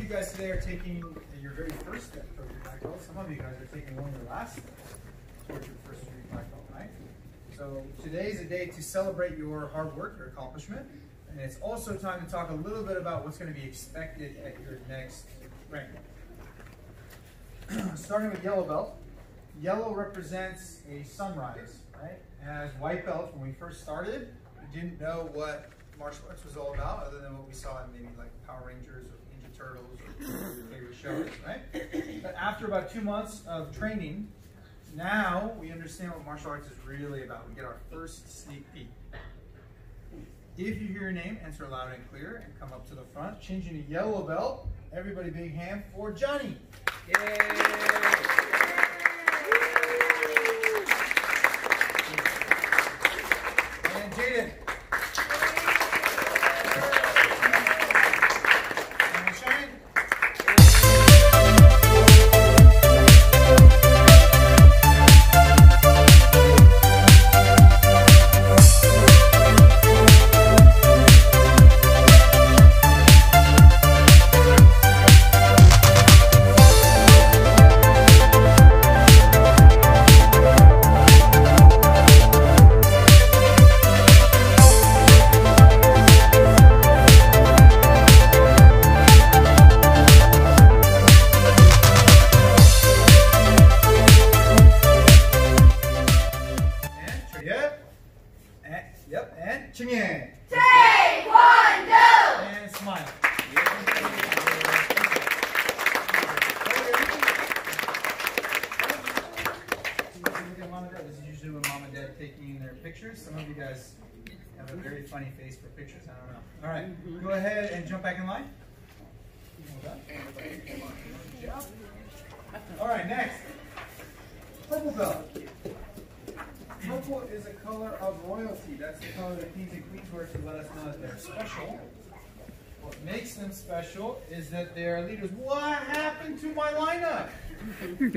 you guys today are taking your very first step towards your black belt. Some of you guys are taking one of your last steps towards your first degree black belt, right? So today is a day to celebrate your hard work, your accomplishment, and it's also time to talk a little bit about what's going to be expected at your next rank. Starting with yellow belt. Yellow represents a sunrise, right? As white belts, when we first started, we didn't know what martial arts was all about, other than what we saw in maybe like Power Rangers or Ninja Turtles or your favorite shows, right? But after about 2 months of training, now we understand what martial arts is really about. We get our first sneak peek. If you hear your name, answer loud and clear and come up to the front. Changing to yellow belt, everybody big hand for Johnny. Yay! And Jaden. And Shane. Yep, and Ching-in. Taekwondo! And smile. This is usually when mom and dad taking their pictures. Some of you guys have a very funny face for pictures. I don't know. All right, go ahead and jump back in line. All right, next. Purple belt. Purple is a color of royalty. That's the color the kings and queens wear to let us know that they're special. What makes them special is that they are leaders. What happened to my lineup? You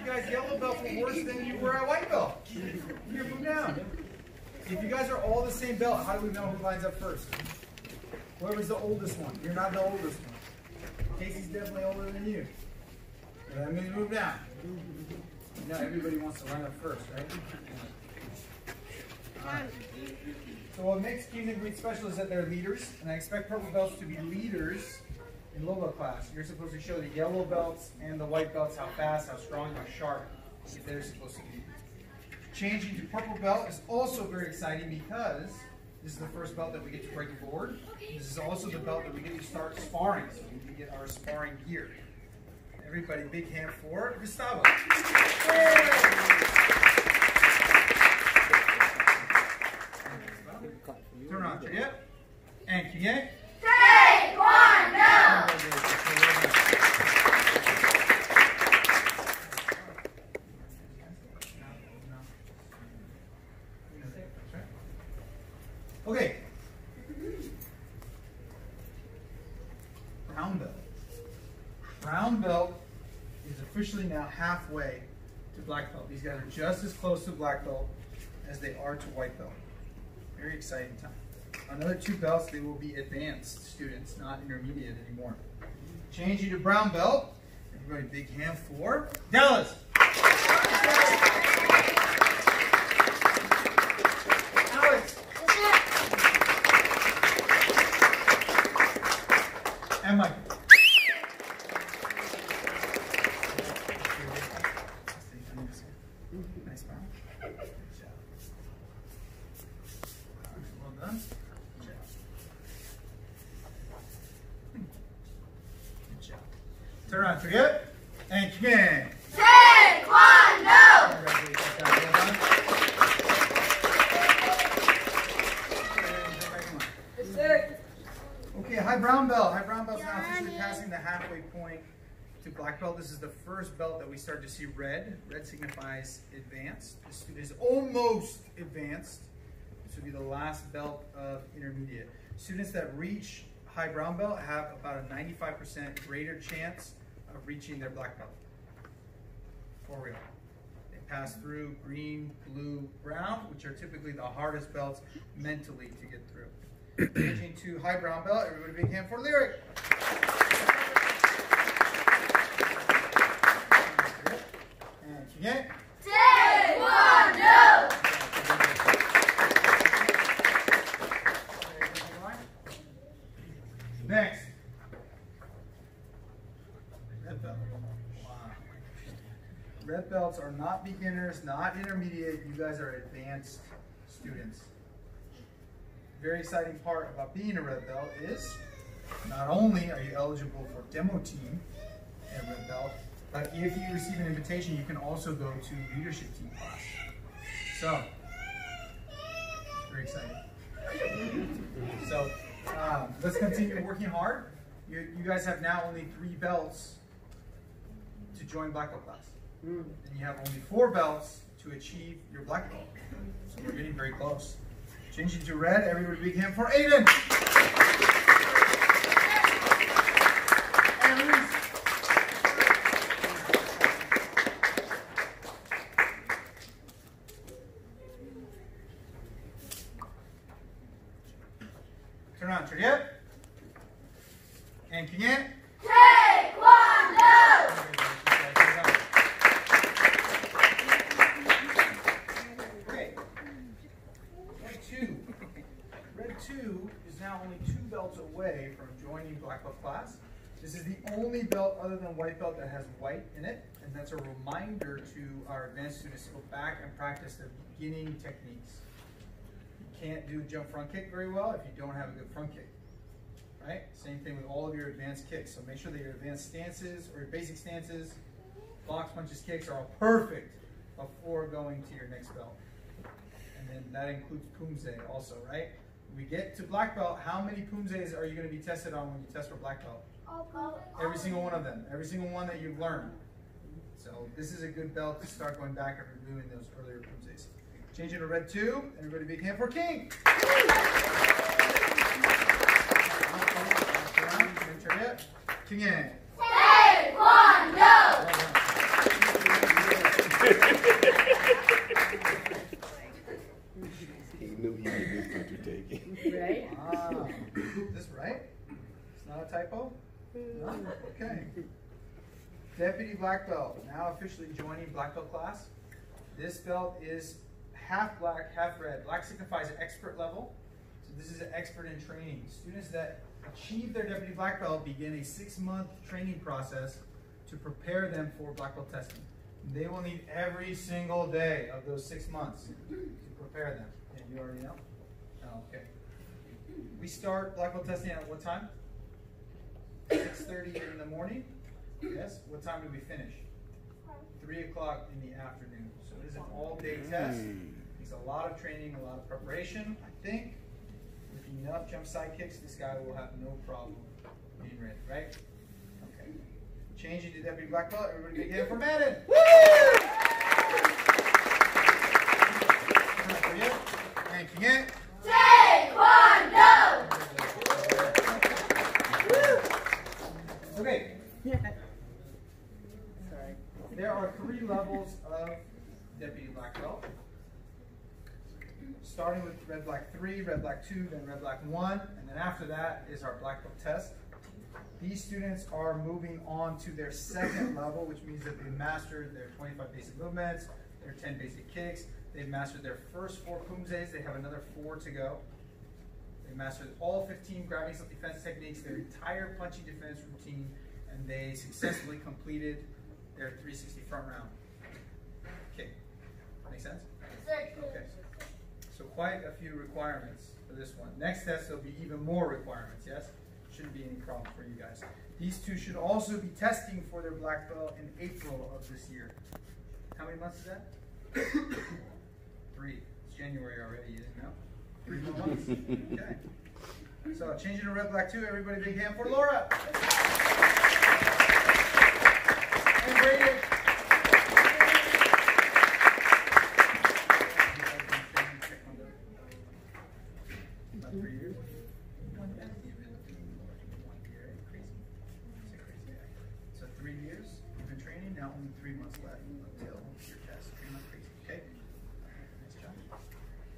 guys yellow belt were worse than you were at white belt. Here, move down. If you guys are all the same belt, how do we know who lines up first? Whoever's the oldest one. You're not the oldest one. Casey's definitely older than you. That means move down. Now everybody wants to line up first, right? Alright. So what makes kings and queens special is that they're leaders, and I expect purple belts to be leaders in low belt class. You're supposed to show the yellow belts and the white belts how fast, how strong, how sharp they're supposed to be. Changing to purple belt is also very exciting because this is the first belt that we get to break the board. This is also the belt that we get to start sparring, so we can get our sparring gear. Everybody, big hand for Gustavo. Turn on, yep. And Kiye. Taekwondo! Okay. Brown belt. Brown belt is officially now halfway to black belt. These guys are just as close to black belt as they are to white belt. Very exciting time. Another 2 belts, they will be advanced students, not intermediate anymore. Changing to brown belt. Everybody big hand for Dallas. Alex. And Mike. Nice smile. Good job. Well done. Good job. Good job. Turn around, forget. And come in. Taekwondo! Yes, sir. Okay, high brown belt. High brown belt's now officially passing the halfway point to black belt. This is the first belt that we start to see red. Red signifies advanced. This student is almost advanced. This would be the last belt of intermediate. Students that reach high brown belt have about a 95% greater chance of reaching their black belt. For real. They pass through green, blue, brown, which are typically the hardest belts mentally to get through. Changing to high brown belt, everybody big hand for Lyric. Yeah. Taekwondo! Next. Red belt. Wow. Red belts are not beginners, not intermediate. You guys are advanced students. Very exciting part about being a red belt is not only are you eligible for demo team at red belt, but if you receive an invitation, you can also go to leadership team class. So, very exciting. So, let's continue working hard. You guys have now only 3 belts to join black belt class. And you have only 4 belts to achieve your black belt. So we're getting very close. Changing to red, everybody big hand for Aiden. And Reese. Turn on, turn yet. And King it. Taekwondo! Okay. Red 2 is now only 2 belts away from joining black belt class. This is the only belt other than white belt that has white in it, and that's a reminder to our advanced students to go back and practice their beginning techniques. You can't do jump front kick very well if you don't have a good front kick. Right? Same thing with all of your advanced kicks. So make sure that your advanced stances or your basic stances, blocks, punches, kicks are all perfect before going to your next belt. And then that includes Pumse also, right? When we get to black belt, how many Pumses are you going to be tested on when you test for black belt? Every single one of them. Every single one that you've learned. So this is a good belt to start going back and reviewing those earlier Pumses. Changing to red 2. Everybody big hand for King. King in. Taekwondo! He knew he would miss what you're taking. Right? Ah, is this right? It's not a typo? No? Okay. Deputy black belt, now officially joining black belt class. This belt is half black, half red. Black signifies an expert level. So this is an expert in training. Students that achieve their deputy black belt begin a 6-month training process to prepare them for black belt testing. They will need every single day of those 6 months to prepare them. And you already know? Oh, okay. We start black belt testing at what time? 6:30 in the morning? Yes? What time do we finish? 3 o'clock in the afternoon. So it is an all-day test. It takes a lot of training, a lot of preparation. I think with enough jump side kicks, this guy will have no problem being ready, right? Okay. Changing to deputy black belt. Everybody big hand for Madden. Woo! And King it. Taekwondo! Okay. Sorry. There are 3 levels of deputy black belt. Starting with red black 3, red black 2, then red black 1, and then after that is our black belt test. These students are moving on to their 2nd level, which means that they've mastered their 25 basic movements, their 10 basic kicks, they've mastered their first 4 Pumses, they have another 4 to go. They mastered all 15 grabbing self-defense techniques, their entire punching defense routine, and they successfully completed their 360 front round. Okay, make sense? Okay. So quite a few requirements for this one. Next test, there'll be even more requirements, yes? Shouldn't be any problem for you guys. These 2 should also be testing for their black belt in April of this year. How many months is that? 3. It's January already, you didn't know? 3 more months. Okay. So changing to red black 2, everybody big hand for Laura. And Brady. About 3 years? So 3 years you've been training, now only 3 months left until your test. 3 months crazy, okay? Nice job.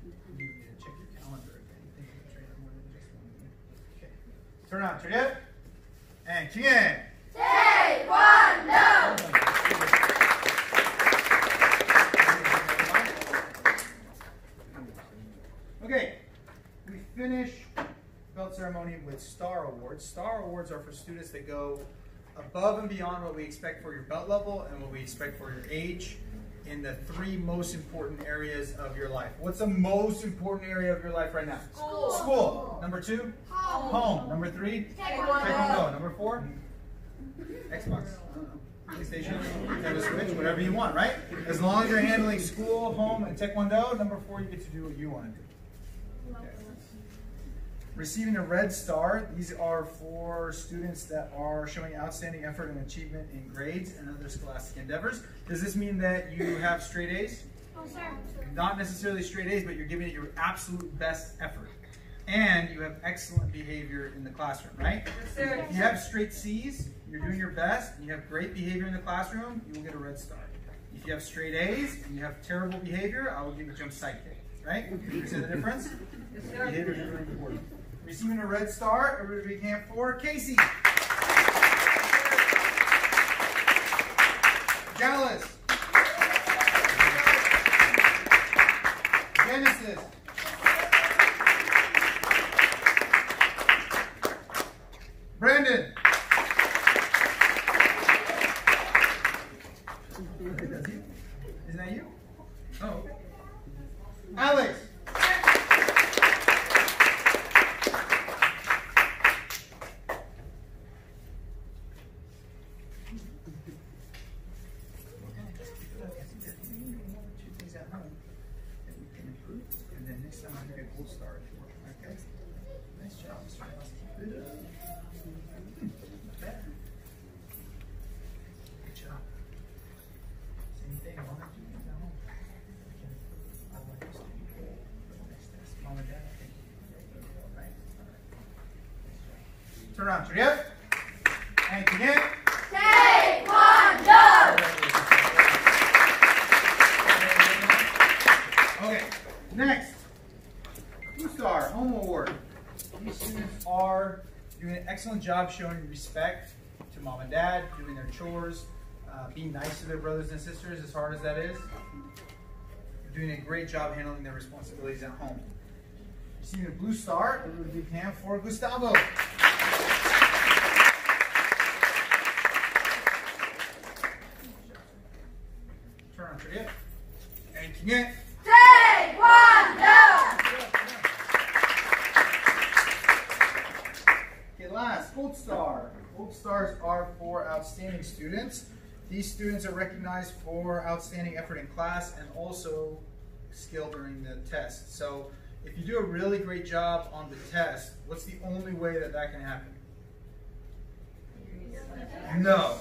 You need to check your calendar if anything you can train on more than just 1 week. Okay. Turn on, turn it. And King in. Taekwondo! Okay, we finish belt ceremony with Star Awards. Star Awards are for students that go above and beyond what we expect for your belt level and what we expect for your age in the 3 most important areas of your life. What's the most important area of your life right now? School. School. Number 2? Home. Number 3? Taekwondo. Number 4? Xbox. PlayStation, Nintendo Switch, whatever you want, right? As long as you're handling school, home, and Taekwondo, number 4, you get to do what you want to do. Okay. Receiving a red star, these are for students that are showing outstanding effort and achievement in grades and other scholastic endeavors. Does this mean that you have straight A's? No, sir. Not necessarily straight A's, but you're giving it your absolute best effort. And you have excellent behavior in the classroom, right? Yes, sir. If you have straight C's, you're doing your best, and you have great behavior in the classroom, you will get a red star. If you have straight A's and you have terrible behavior, I will give you a jump sidekick, right? You see the difference? Yes, sir. Behavior is really important. Receiving a red star, everybody camp for Casey. Dallas. Genesis. Brandon. Isn't that you? Oh, okay. Alex. And then next time I'll give you a gold star if you want. Okay? Nice job, Mr. Mouse. Keep it up. Not bad. Good job. Same thing. I'll have to do it at home. I want this to be good for the next test. Mom and Dad, I think. Right? All right. Nice job. Turn around. Ready up? And again. Taekwondo! Okay, next, Blue Star Home Award. These students are doing an excellent job showing respect to mom and dad, doing their chores, being nice to their brothers and sisters, as hard as that is. They're doing a great job handling their responsibilities at home. Receiving a Blue Star, a little big hand for Gustavo. Turn on, ready up, and again. Okay, last, Gold Star. Gold Stars are for outstanding students. These students are recognized for outstanding effort in class and also skill during the test. So if you do a really great job on the test, what's the only way that that can happen? No.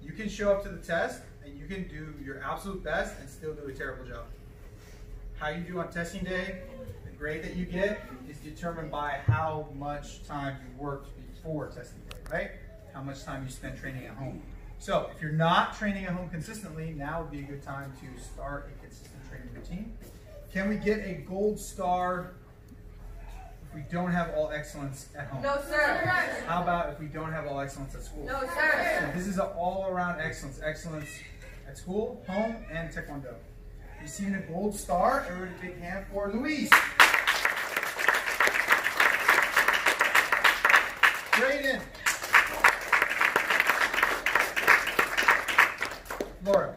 You can show up to the test and you can do your absolute best and still do a terrible job. How you do on testing day, the grade that you get is determined by how much time you worked before testing day, right? How much time you spent training at home. So if you're not training at home consistently, now would be a good time to start a consistent training routine. Can we get a gold star if we don't have all excellence at home? No, sir. How about if we don't have all excellence at school? No, sir. So this is an all-around excellence. Excellence at school, home, and Taekwondo. Receiving a gold star, everybody big hand for Luis. Brayden. Laura.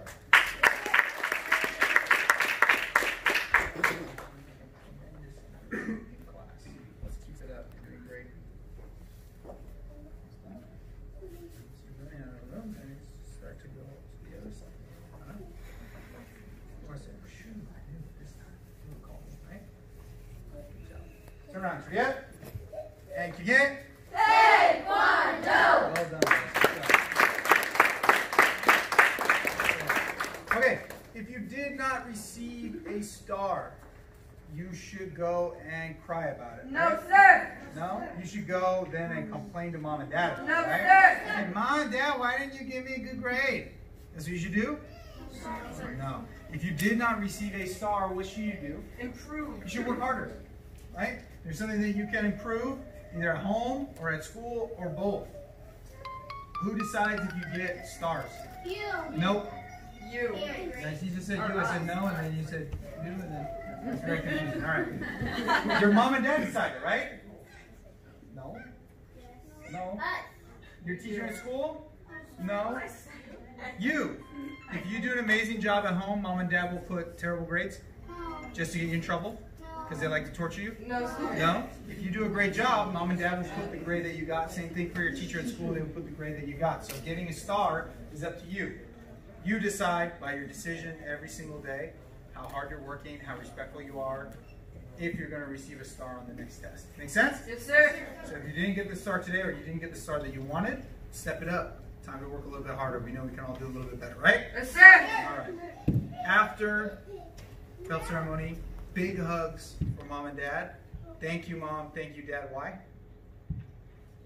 Let's keep it up. You're doing great. So you're running out of room and start to go to the other side. Turn around, yeah? And again. Taekwondo! Well done. Okay, if you did not receive a star, you should go and cry about it. No, right? sir. No? You should go then and complain to mom and dad. No, right? sir. Hey, Mom and Dad, why didn't you give me a good grade? That's what you should do? No. If you did not receive a star, what should you do? Improve. You should work harder, right? There's something that you can improve, either at home or at school or both. Who decides if you get stars? You. Nope. You. You just said you, I said no, and then you said you, and then That's very confusing. All right. Your mom and dad decided, right? No. No. Your teacher in school? No. You. If you do an amazing job at home, mom and dad will put terrible grades just to get you in trouble because they like to torture you? No, sir. No? If you do a great job, mom and dad will put the grade that you got. Same thing for your teacher at school, they will put the grade that you got. So getting a star is up to you. You decide by your decision every single day how hard you're working, how respectful you are, if you're going to receive a star on the next test. Make sense? Yes, sir. So if you didn't get the star today or you didn't get the star that you wanted, step it up. Time to work a little bit harder. We know we can all do a little bit better, right? Yes, sir. All right. After belt ceremony, big hugs for mom and dad. Thank you, mom. Thank you, dad. Why?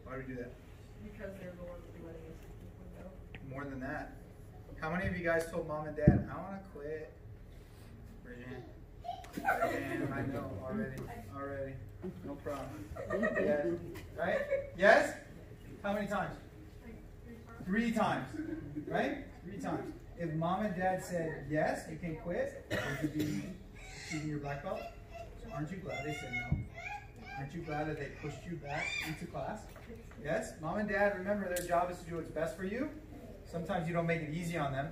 Why do we do that? Because they're the ones letting us go. More than that. How many of you guys told mom and dad, I want to quit? Raise your hand. Raise your hand. I know already. No problem. Yes. Right? Yes? How many times? 3 times. Right? 3 times. If mom and dad said, yes, you can quit, would you be achieving your black belt? So aren't you glad they said no? Aren't you glad that they pushed you back into class? Yes? Mom and dad, remember, their job is to do what's best for you. Sometimes you don't make it easy on them,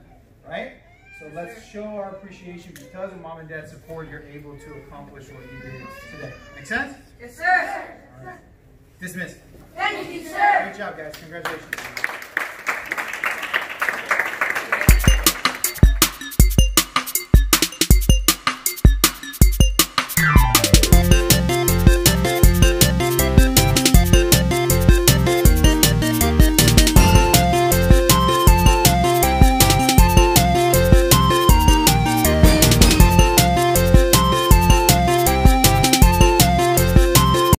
right? So let's show our appreciation because of mom and dad's support, you're able to accomplish what you did today. Make sense? Yes, sir. All right. Dismissed. Thank you, sir. Great job, guys. Congratulations.